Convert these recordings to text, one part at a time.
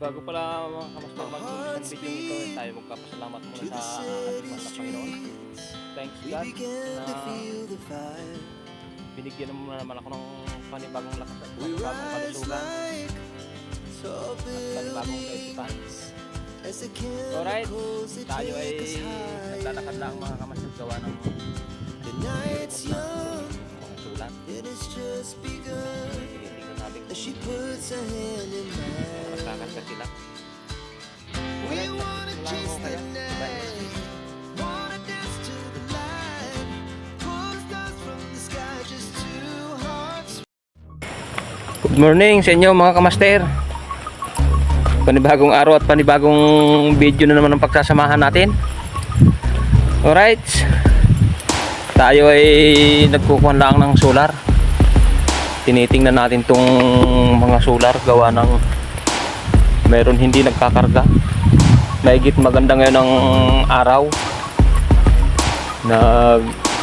Bago pala mga kamaster mag-umpisa ng video ito, tayo magpapasalamat muna sa ating mahal na Panginoon. Thanks God na binigyan mo naman ako ng panibagong lakas at panibagong kalusugan at panibagong kaisipan. Alright, tayo ay naglalakad lang mga kamaster gawa ng mga sulat. Tinitingnan natin kung nagkakarga sila. Alright, lang ako kaya. Bye. Good morning sa inyo mga kamaster. Panibagong araw at panibagong video na naman ang pagsasamahan natin. Alright, tayo ay nagkukuhan lang ng solar. Tinitingnan natin tong mga solar gawa ng meron hindi nagkakarga. Maigit maganda ngayon ang araw na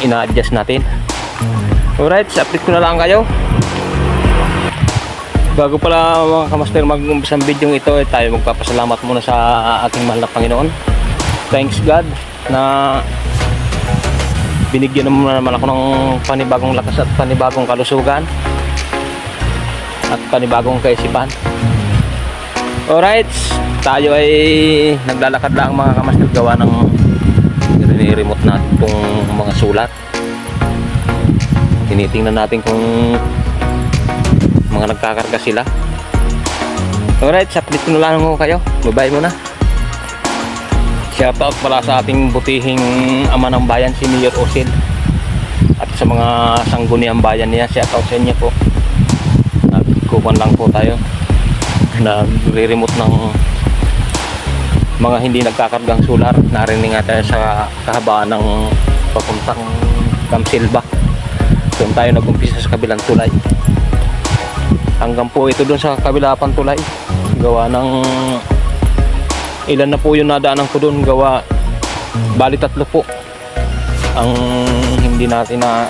ina-adjust natin. Alright, update ko na lang kayo. Bago pala mga kamaster mag-umpisa ng video ito, tayo magpapasalamat muna sa ating mahal na Panginoon. Thanks God na binigyan mo naman ako ng panibagong lakas at panibagong kalusugan at panibagong kaisipan. Alright, tayo ay naglalakad lang mga kamaster gawa ng remote natin itong mga sulat. Tinitingnan natin kung mga nagkakarga sila. Alright, update ko na lang ako kayo. Bye muna. Shoutout pala sa ating butihing ama ng bayan, si Mayor Osil, at sa mga sangguniang bayan niya. Shoutout sa inyo po. Nagkukuhan lang po tayo, nagre-remote ng mga hindi nagkakargang solar. Narinig nga tayo sa kahabaan ng papuntang Camsilba. Doon tayo nag-umpisa sa kabilang tulay. Hanggang po ito doon sa kabila pang tulay. Gawa ng ilan na po yung nadaanan ko doon. Gawa bali 3 po ang hindi natin na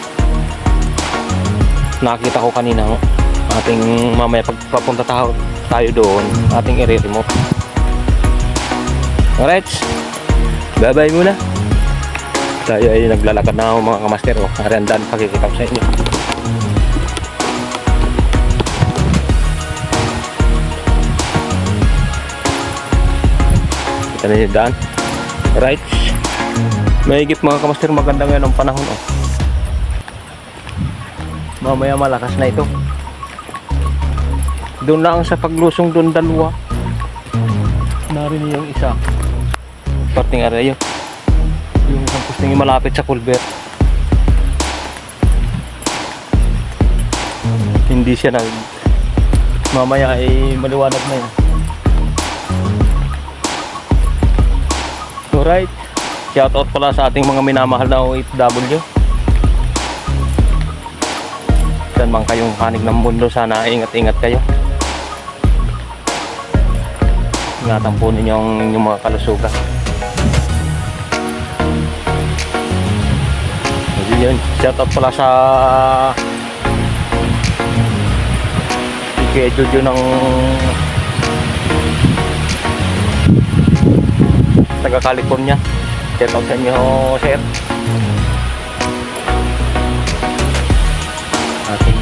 nakita ko kanina. Ating mamaya pagpapunta tayo doon, ating i-remote. Alright, bye bye muna. Tayo ay naglalakad na mga kamaster. Arandan pakikita ko sa inyo. Kita na yung daan. Right, mahigit mga kamaster, maganda ngayon ang panahon. Mamaya malakas na ito. Doon lang sa paglusong doon dalawa. Narinig yung isa. Parting area yun. Yung isang posting yung malapit sa culvert. Hindi siya mamaya ay maliwanag na yun. Alright, shoutout pala sa ating mga minamahal na OFW. Saan man kayong kanig ng mundo, sana ingat-ingat kayo. Ingatan po ninyo yung mga kalusugan. Yun, shoutout pala sa Jojo ng taga California. Shoutout sa inyo, sir. Ating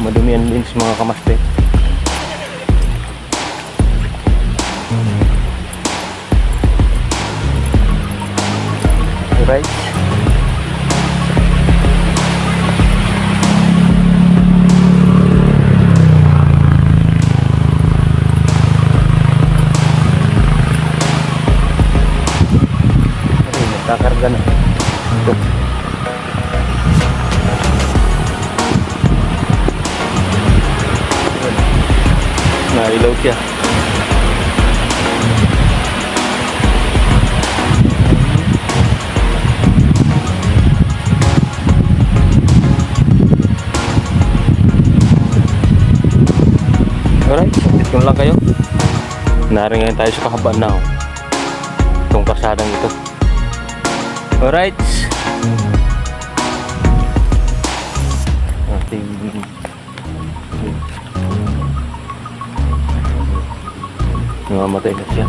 madumi yan din sa mga kamaster. Alright, nagkakarga na ito. Nailaw siya. Alright, update ko lang kayo. Narin ngayon tayo sa kahabaan na itong kasadang ito. Alright. Ating namamatay na siya.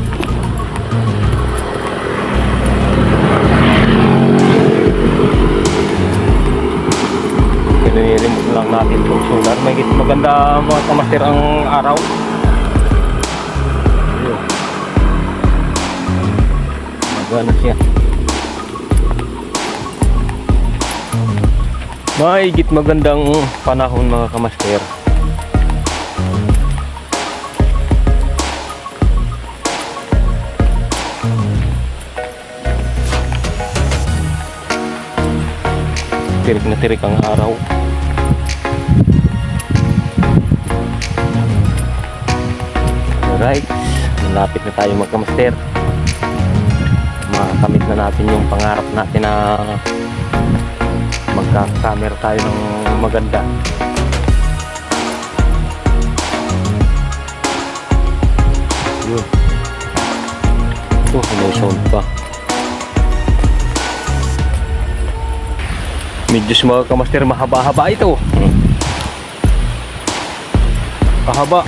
Pinilirimot lang natin itong solar. May maganda mga kamaster ang araw. Ayun. Magana siya. Mahigit magandang panahon mga kamaster. Tirik na tirik ang araw. Alright, malapit na tayo magkamaster. Makakamit na natin yung pangarap natin na magka-camera tayo ng maganda. Yun. Ito, may sound pa. Medyo mga kamaster, mahaba-haba ito. Kahaba.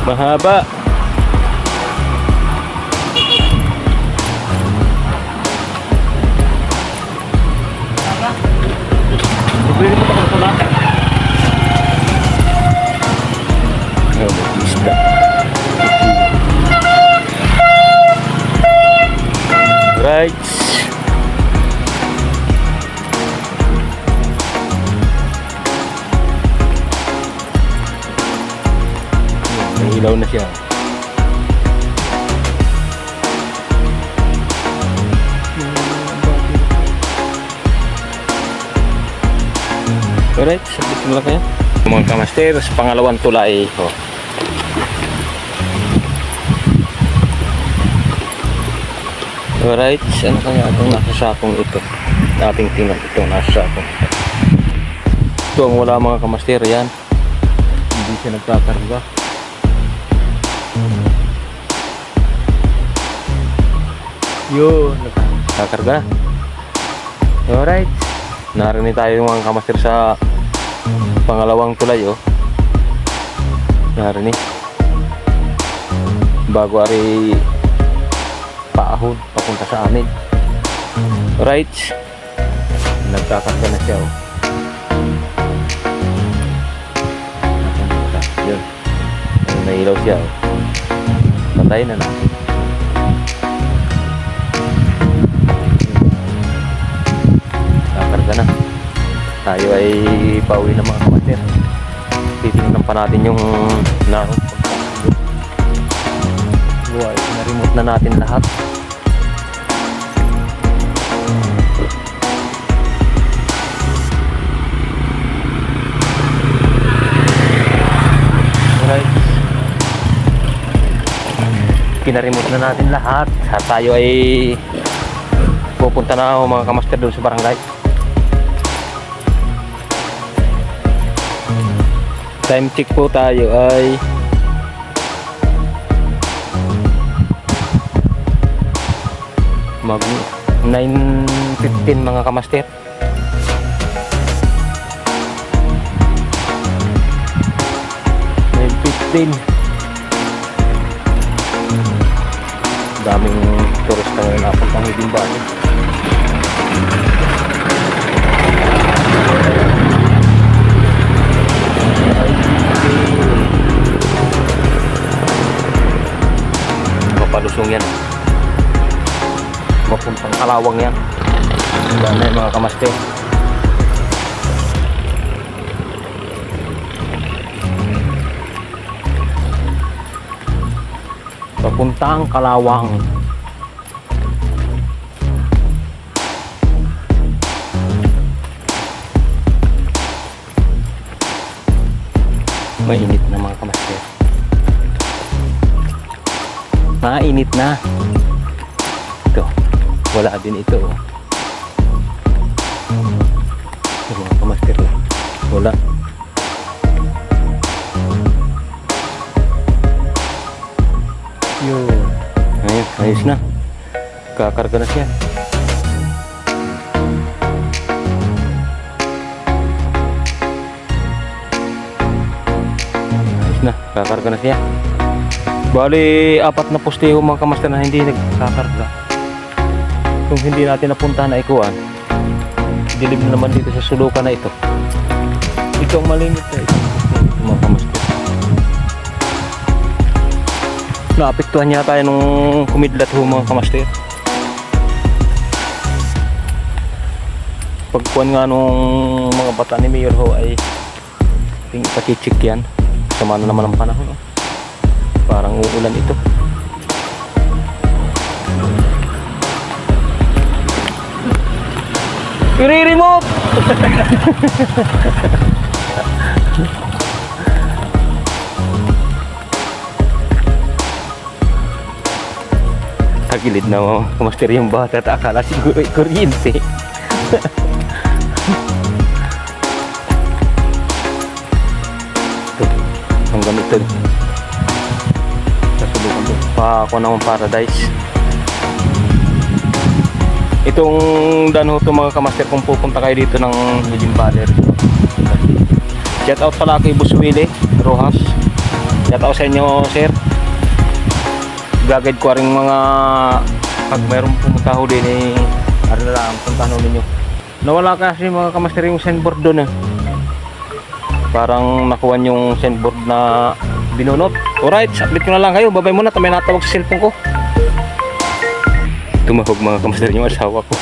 Mahaba. Bibili ko pa kung saan. Isda. Right. May ilaw na siya. Alright, sabit mo lang kaya. Mga kamaster, sa pangalawang tulay. Oh. Alright, ano kaya itong nasa sakong ito? Ating tingnan itong nasa sakong. Ito ang wala mga kamaster, yan. Hindi siya nagkakarga. Yun, nagkakarga. Alright, narinig tayo mga kamaster sa pangalawang tulay, oh. Narinig. Bago ari paahon papunta sa amin. Right, nagkakarga na siya, oh. Yun, nailaw siya, oh. Patayin na natin. Kakarga na. Tayo ay pauwi na mga kamaster. Titingnan pa natin yung naroon. Na-remote na natin lahat. Alright. Kina-remote na natin lahat. At tayo ay pupunta na mga kamaster doon sa barangay. Time check po tayo ay mag 9:15 mga kamaster. Daming turista ngayon napuntang Hiding Valley. Mapalusong yan. Mapuntang Kalawang yan. Dami mga kamaster. Papuntang Kalawang. Mainit na mga kamaster. Mainit na. Ito. Wala din ito. Ito mga kamaster. Wala. Yun. Ayun, ayos na. Kakarga na siya. Ayos na, kakarga na siya. Bali, 4 na poste yung mga kamaster na hindi nagkakarga. Kung hindi natin napunta na ikuan, dilim na naman dito sa sulukan na ito. Ito ang malimit na ito. Mga kamaster. Naapektuhan niya tayo nung kumidlat ho mga kamaster. Pagkuhan nga nung mga bata ni Mayor ho ay pachichik yan. Sama na naman ang panahon. Parang uulan ito. I-remote! Tagilid na mo, kamaster yung bata at akala siguro ay kuryente. Ito, hanggang ito. Sasubukan ito. Ako naman paradise. Itong dano ito mga kamaster kung pupunta kayo dito ng Hidden Valley. Shout out pala kay Boss Willie Rojas. Shout out sa inyo sir. Gagawid ko rin mga pag mayroong pumunta ho din eh ano na lang puntahan ho ninyo. Nawala kasi mga kamaster yung sandboard doon eh. Parang nakuha yung sandboard na binunot. Alright, update ko na lang kayo. Babay muna, may natawag sa cellphone ko. Tumahog mga kamaster yung asawa ko.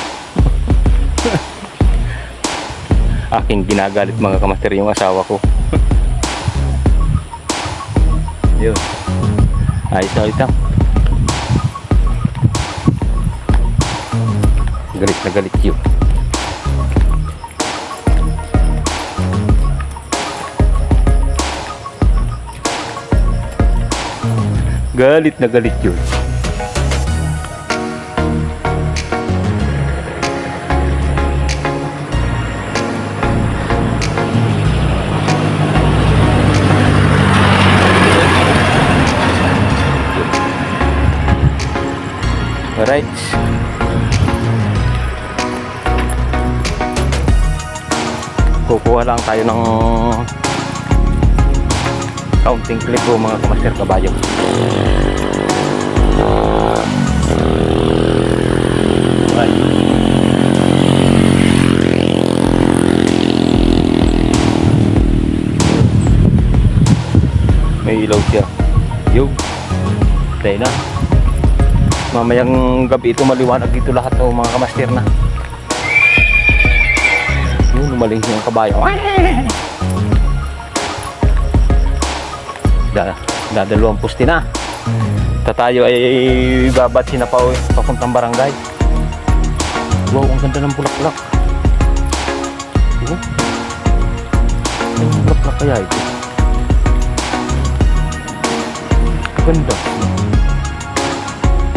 Aking ginagalit mga kamaster yung asawa ko. Yun. Ayos na ulit. Galit na galit yun. Galit na galit yun. Alright. Kukuha lang tayo ng counting clip po mga kamaster kabayo. Alright. May ilaw siya. Yo. Tayo na. Mamayang gabi ito maliwanag dito lahat o mga kamaster na. Yun, umaling yung kabayo. Dadalawang pusti na. Tayo ay babatsi na papuntang barangay. Wow, ang ganda ng bulaklak. Ang bulaklak kaya ito. Ganda.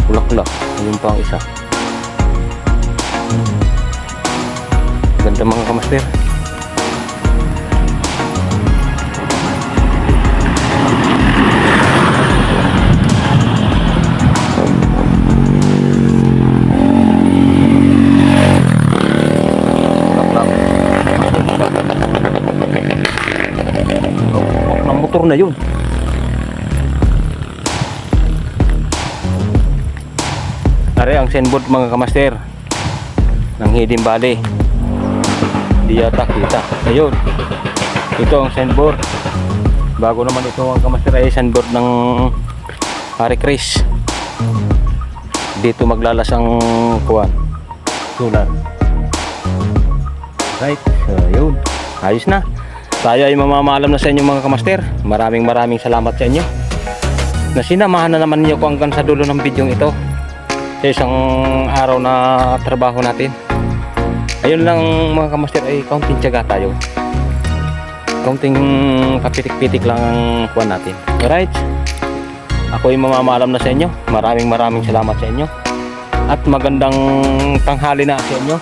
Bulaklak. Ayun pa ang isa. Ganda mga kamaster. Ng motor na yun. Are ang sandboard mga kamaster ng Hidden Valley. Di yata kita. Ayun. Ito ang sandboard. Bago naman ito ang kamaster ay sandboard ng Hare Chris. Dito maglalas ang kuwan. Solar. Right. So, ayun. Ayos na. Tayo ay mamamaalam na sa inyo mga kamaster. Maraming salamat sa inyo. Na sinamahan na naman niyo ko hanggang sa dulo ng video ito. Sa isang araw na trabaho natin. Ayun lang mga kamaster ay kaunting tiyaga tayo. Kaunting kapitik-pitik lang ang kuwan natin. Alright. Ako ay mamamaalam na sa inyo. Maraming salamat sa inyo. At magandang tanghali na sa inyo.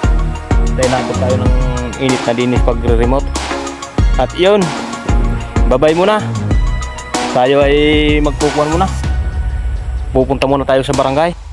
Dahil natin tayo ng init na dinis pagre-remote. At yun, bye-bye muna. Tayo ay magkukuhan muna. pupunta muna tayo sa barangay.